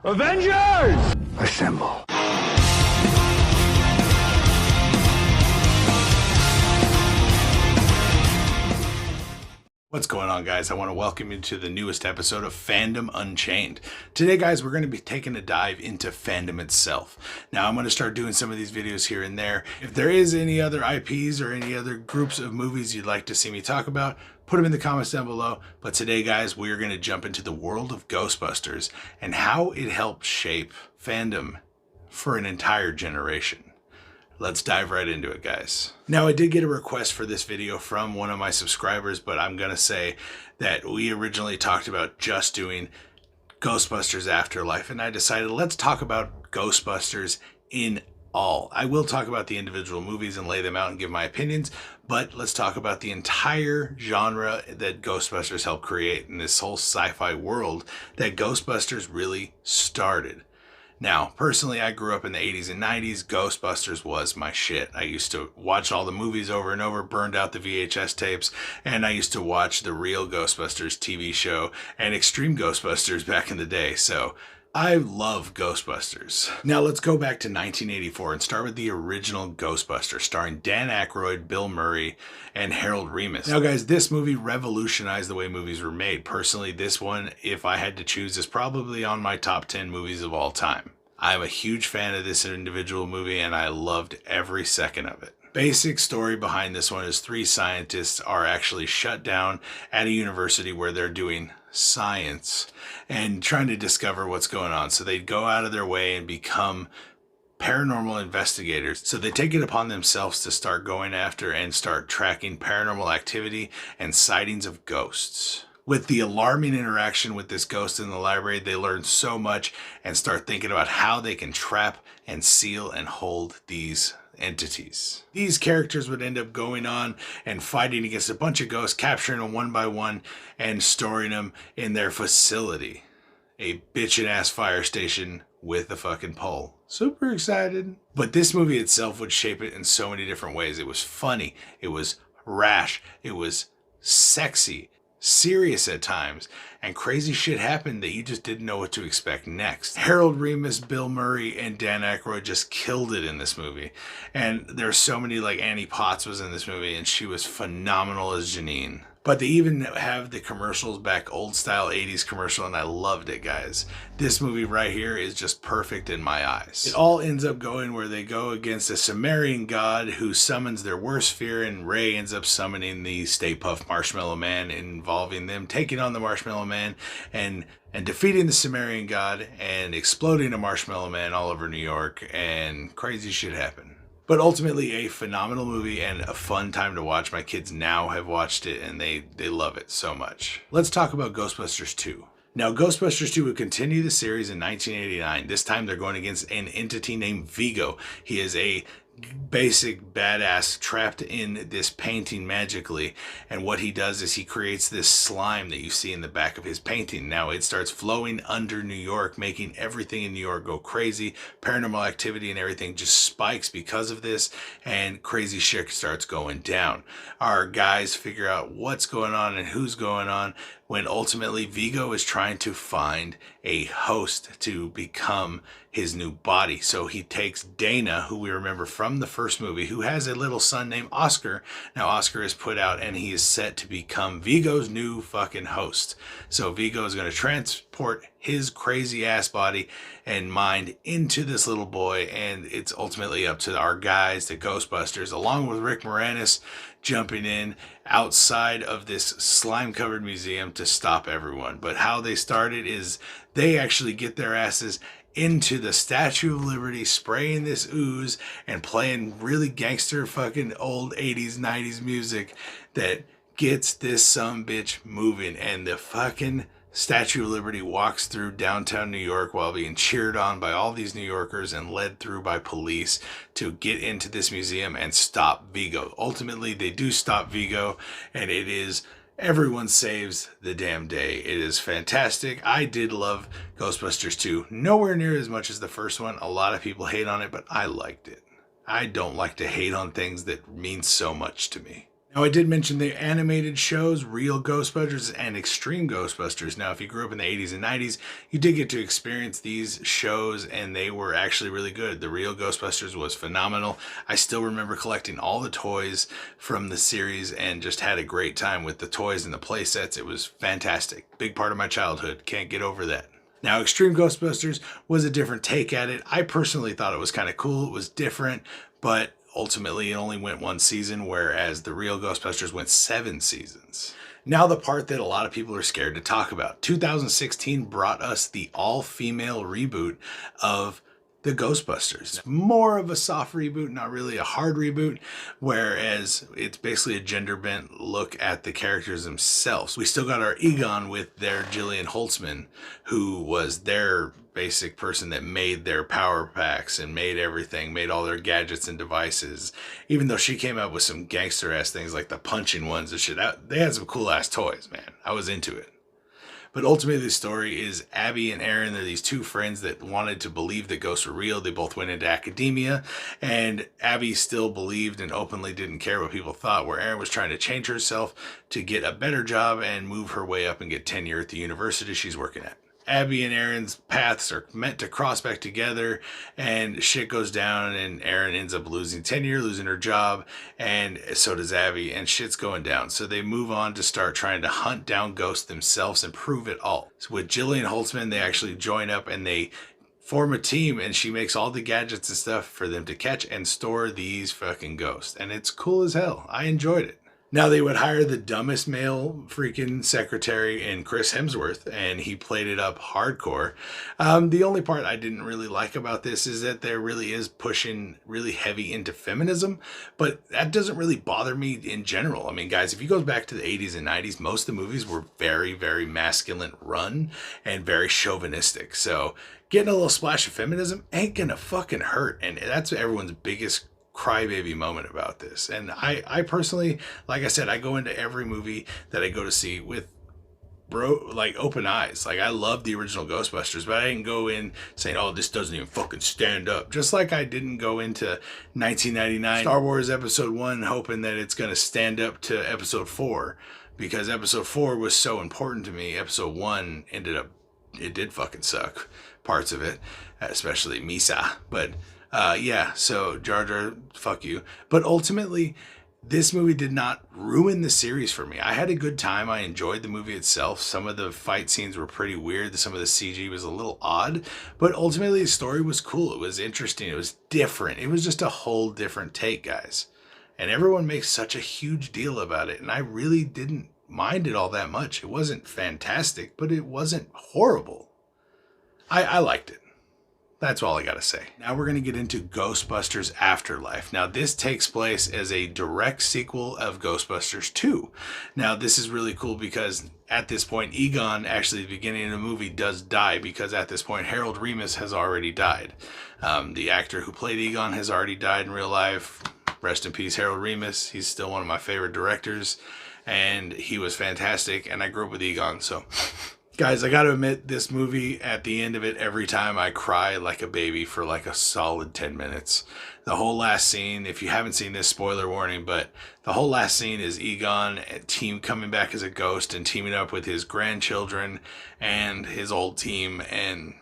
Avengers! Assemble. What's going on, guys? I want to welcome you to the newest episode of Fandom Unchained. Today, guys, we're going to be taking a dive into fandom itself. Now, I'm going to start doing some of these videos here and there. If there is any other IPs or any other groups of movies you'd like to see me talk about, put them in the comments down below. But today, guys, we are going to jump into the world of Ghostbusters and how it helped shape fandom for an entire generation. Let's dive right into it, guys. Now, I did get a request for this video from one of my subscribers, but I'm going to say that we originally talked about just doing Ghostbusters Afterlife, and I decided let's talk about Ghostbusters in all. I will talk about the individual movies and lay them out and give my opinions, but let's talk about the entire genre that Ghostbusters helped create in this whole sci-fi world that Ghostbusters really started. Now, personally, I grew up in the 80s and 90s. Ghostbusters was my shit. I used to watch all the movies over and over, burned out the VHS tapes, and I used to watch the real Ghostbusters TV show and Extreme Ghostbusters back in the day. So I love Ghostbusters. Now let's go back to 1984 and start with the original Ghostbusters, starring Dan Aykroyd, Bill Murray, and Harold Ramis. Now, guys, this movie revolutionized the way movies were made. Personally, this one, if I had to choose, is probably on my top 10 movies of all time. I'm a huge fan of this individual movie, and I loved every second of it. Basic story behind this one is 3 scientists are actually shut down at a university where they're doing science and trying to discover what's going on. So they go out of their way and become paranormal investigators. So they take it upon themselves to start going after and start tracking paranormal activity and sightings of ghosts. With the alarming interaction with this ghost in the library, they learn so much and start thinking about how they can trap and seal and hold these entities. These characters would end up going on and fighting against a bunch of ghosts, capturing them one by one and storing them in their facility. A bitchin' ass fire station with a fucking pole. Super excited. But this movie itself would shape it in so many different ways. It was funny. It was rash. It was sexy. Serious at times, and crazy shit happened that you just didn't know what to expect next. Harold Ramis, Bill Murray, and Dan Aykroyd just killed it in this movie. And there's so many, like Annie Potts was in this movie, and she was phenomenal as Janine. But they even have the commercials back, old style 80s commercial, and I loved it, guys. This movie right here is just perfect in my eyes. It all ends up going where they go against a Sumerian god who summons their worst fear, and Ray ends up summoning the Stay Puft Marshmallow Man, involving them taking on the Marshmallow Man and defeating the Sumerian god and exploding a Marshmallow Man all over New York, and crazy shit happened. But ultimately a phenomenal movie and a fun time to watch. My kids now have watched it and they love it so much. Let's talk about Ghostbusters 2. Now, Ghostbusters 2 would continue the series in 1989. This time they're going against an entity named Vigo. He is a basic badass trapped in this painting magically, and what he does is he creates this slime that you see in the back of his painting. Now it starts flowing under New York, making everything in New York go crazy. Paranormal activity and everything just spikes because of this, and crazy shit starts going down. Our guys figure out what's going on and who's going on, when ultimately Vigo is trying to find a host to become his new body. So he takes Dana, who we remember from the first movie, who has a little son named Oscar. Now Oscar is put out and he is set to become Vigo's new fucking host. So Vigo is going to transport his crazy ass body and mind into this little boy, and it's ultimately up to our guys, the Ghostbusters, along with Rick Moranis, jumping in outside of this slime covered museum to stop everyone. But how they started is they actually get their asses into the Statue of Liberty, spraying this ooze and playing really gangster fucking old 80s 90s music that gets this sumbitch moving, and the fucking Statue of Liberty walks through downtown New York while being cheered on by all these New Yorkers and led through by police to get into this museum and stop Vigo. Ultimately, they do stop Vigo, and it is everyone saves the damn day. It is fantastic. I did love Ghostbusters 2. Nowhere near as much as the first one. A lot of people hate on it, but I liked it. I don't like to hate on things that mean so much to me. Now, I did mention the animated shows, Real Ghostbusters and Extreme Ghostbusters. Now, if you grew up in the 80s and 90s, you did get to experience these shows, and they were actually really good. The Real Ghostbusters was phenomenal. I still remember collecting all the toys from the series and just had a great time with the toys and the play sets. It was fantastic. Big part of my childhood. Can't get over that. Now, Extreme Ghostbusters was a different take at it. I personally thought it was kind of cool. It was different, but ultimately it only went one season, whereas the Real Ghostbusters went 7 seasons. Now, the part that a lot of people are scared to talk about. 2016 brought us the all-female reboot of the Ghostbusters. More of a soft reboot, not really a hard reboot, whereas it's basically a gender bent look at the characters themselves. We still got our Egon with their Jillian Holtzman, who was their basic person that made their power packs and made everything, made all their gadgets and devices. Even though she came up with some gangster ass things like the punching ones and shit, they had some cool ass toys, man. I was into it. But ultimately, the story is Abby and Aaron. They're these two friends that wanted to believe that ghosts were real. They both went into academia, and Abby still believed and openly didn't care what people thought, where Aaron was trying to change herself to get a better job and move her way up and get tenure at the university she's working at. Abby and Aaron's paths are meant to cross back together, and shit goes down, and Aaron ends up losing tenure, losing her job, and so does Abby, and shit's going down. So they move on to start trying to hunt down ghosts themselves and prove it all. So with Jillian Holtzman, they actually join up and they form a team, and she makes all the gadgets and stuff for them to catch and store these fucking ghosts. And it's cool as hell. I enjoyed it. Now, they would hire the dumbest male freaking secretary in Chris Hemsworth, and he played it up hardcore. The only part I didn't really like about this is that there really is pushing really heavy into feminism, but that doesn't really bother me in general. I mean, guys, if you go back to the 80s and 90s, most of the movies were very, very masculine run and very chauvinistic. So getting a little splash of feminism ain't gonna fucking hurt, and that's everyone's biggest crybaby moment about this. And I personally, like I said, I go into every movie that I go to see with open eyes. Like, I love the original Ghostbusters, but I didn't go in saying, oh, this doesn't even fucking stand up. Just like I didn't go into 1999 Star Wars Episode 1 hoping that it's going to stand up to Episode 4, because Episode 4 was so important to me. Episode 1 it did fucking suck, parts of it, especially Misa. But yeah, so Jar Jar, fuck you. But ultimately, this movie did not ruin the series for me. I had a good time. I enjoyed the movie itself. Some of the fight scenes were pretty weird. Some of the CG was a little odd. But ultimately, the story was cool. It was interesting. It was different. It was just a whole different take, guys. And everyone makes such a huge deal about it. And I really didn't mind it all that much. It wasn't fantastic, but it wasn't horrible. I liked it. That's all I gotta say. Now we're gonna get into Ghostbusters Afterlife. Now this takes place as a direct sequel of Ghostbusters 2. Now this is really cool because at this point, Egon, actually at the beginning of the movie, does die, because at this point, Harold Ramis has already died. The actor who played Egon has already died in real life. Rest in peace, Harold Ramis. He's still one of my favorite directors, and he was fantastic, and I grew up with Egon, so... Guys, I gotta admit, this movie, at the end of it, every time I cry like a baby for like a solid 10 minutes. The whole last scene, if you haven't seen this, spoiler warning, but the whole last scene is Egon coming back as a ghost and teaming up with his grandchildren and his old team and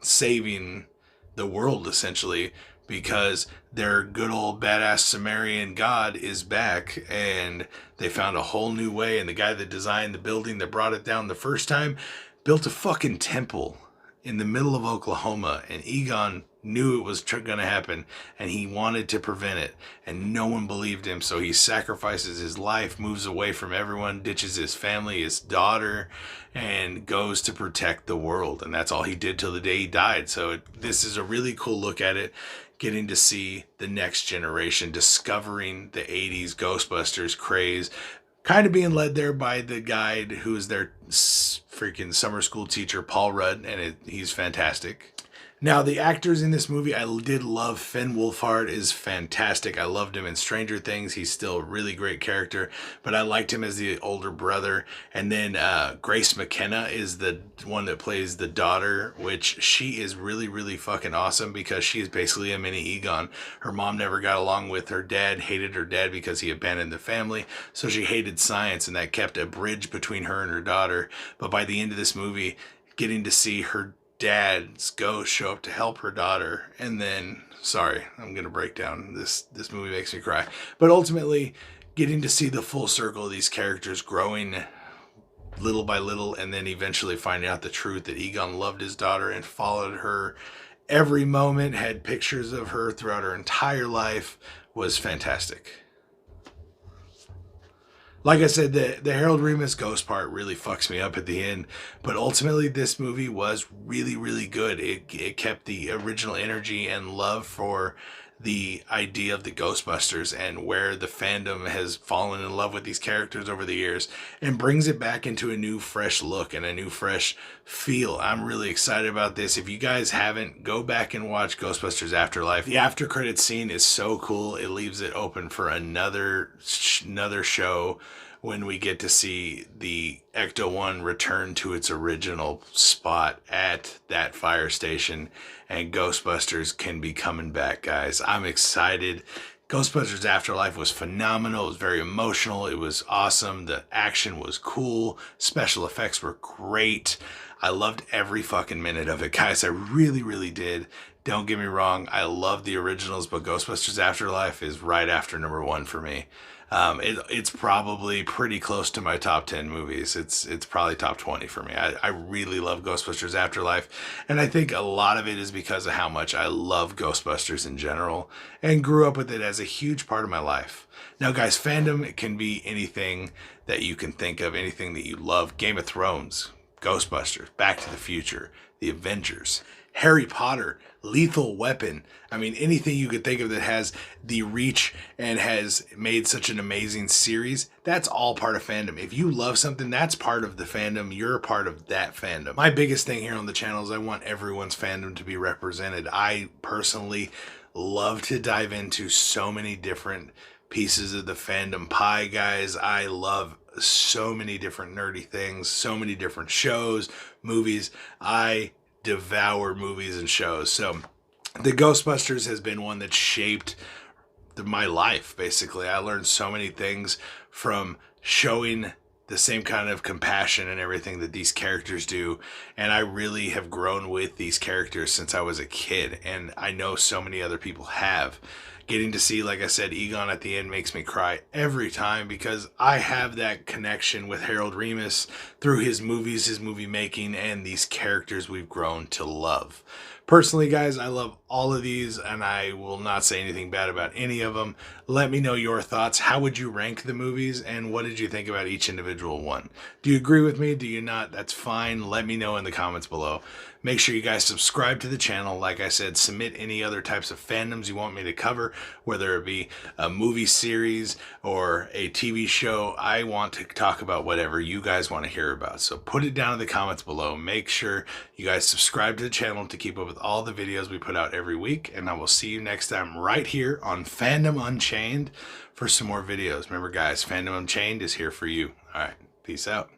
saving the world, essentially, because their good old badass Sumerian god is back, and they found a whole new way, and the guy that designed the building that brought it down the first time built a fucking temple in the middle of Oklahoma, and Egon knew it was going to happen, and he wanted to prevent it, and no one believed him, so he sacrifices his life, moves away from everyone, ditches his family, his daughter, and goes to protect the world, and that's all he did till the day he died. So this is a really cool look at it, getting to see the next generation discovering the 80s Ghostbusters craze, kind of being led there by the guide who's their freaking summer school teacher, Paul Rudd, and he's fantastic. Now, the actors in this movie, I did love. Finn Wolfhard is fantastic. I loved him in Stranger Things. He's still a really great character, but I liked him as the older brother. And then Grace McKenna is the one that plays the daughter, which she is really, really fucking awesome because she is basically a mini Egon. Her mom never got along with her dad, hated her dad because he abandoned the family, so she hated science, and that kept a bridge between her and her daughter. But by the end of this movie, getting to see her dad's ghost show up to help her daughter, and then, sorry, I'm gonna break down, this movie makes me cry, but ultimately getting to see the full circle of these characters growing little by little, and then eventually finding out the truth that Egon loved his daughter and followed her every moment, had pictures of her throughout her entire life, was fantastic. Like I said, the Harold Ramis ghost part really fucks me up at the end, but ultimately this movie was really, really good. It kept the original energy and love for the idea of the Ghostbusters and where the fandom has fallen in love with these characters over the years, and brings it back into a new fresh look and a new fresh feel. I'm really excited about this. If you guys haven't, go back and watch Ghostbusters Afterlife. The after credits scene is so cool. It leaves it open for another show when we get to see the Ecto-1 return to its original spot at that fire station, and Ghostbusters can be coming back, guys. I'm excited. Ghostbusters Afterlife was phenomenal. It was very emotional. It was awesome. The action was cool. Special effects were great. I loved every fucking minute of it, guys. I really, really did. Don't get me wrong. I love the originals, but Ghostbusters Afterlife is right after number one for me. It's probably pretty close to my top 10 movies. It's probably top 20 for me. I really love Ghostbusters Afterlife, and I think a lot of it is because of how much I love Ghostbusters in general and grew up with it as a huge part of my life. Now, guys, fandom, it can be anything that you can think of, anything that you love. Game of Thrones, Ghostbusters, Back to the Future, The Avengers, Harry Potter, Lethal Weapon. I mean, anything you could think of that has the reach and has made such an amazing series, that's all part of fandom. If you love something, that's part of the fandom. You're a part of that fandom. My biggest thing here on the channel is I want everyone's fandom to be represented. I personally love to dive into so many different pieces of the fandom pie, guys. I love so many different nerdy things, so many different shows, movies. I devour movies and shows. So the Ghostbusters has been one that shaped my life, basically. I learned so many things from showing the same kind of compassion and everything that these characters do, and I really have grown with these characters since I was a kid, and I know so many other people have. Getting to see, like I said, Egon at the end makes me cry every time because I have that connection with Harold Ramis through his movies, his movie making, and these characters we've grown to love. Personally, guys, I love all of these, and I will not say anything bad about any of them. Let me know your thoughts. How would you rank the movies, and what did you think about each individual one? Do you agree with me? Do you not? That's fine. Let me know in the comments below. Make sure you guys subscribe to the channel. Like I said, submit any other types of fandoms you want me to cover, whether it be a movie series or a TV show. I want to talk about whatever you guys want to hear about. So put it down in the comments below. Make sure you guys subscribe to the channel to keep up with all the videos we put out every week. And I will see you next time right here on Fandom Unchained for some more videos. Remember, guys, Fandom Unchained is here for you. All right, peace out.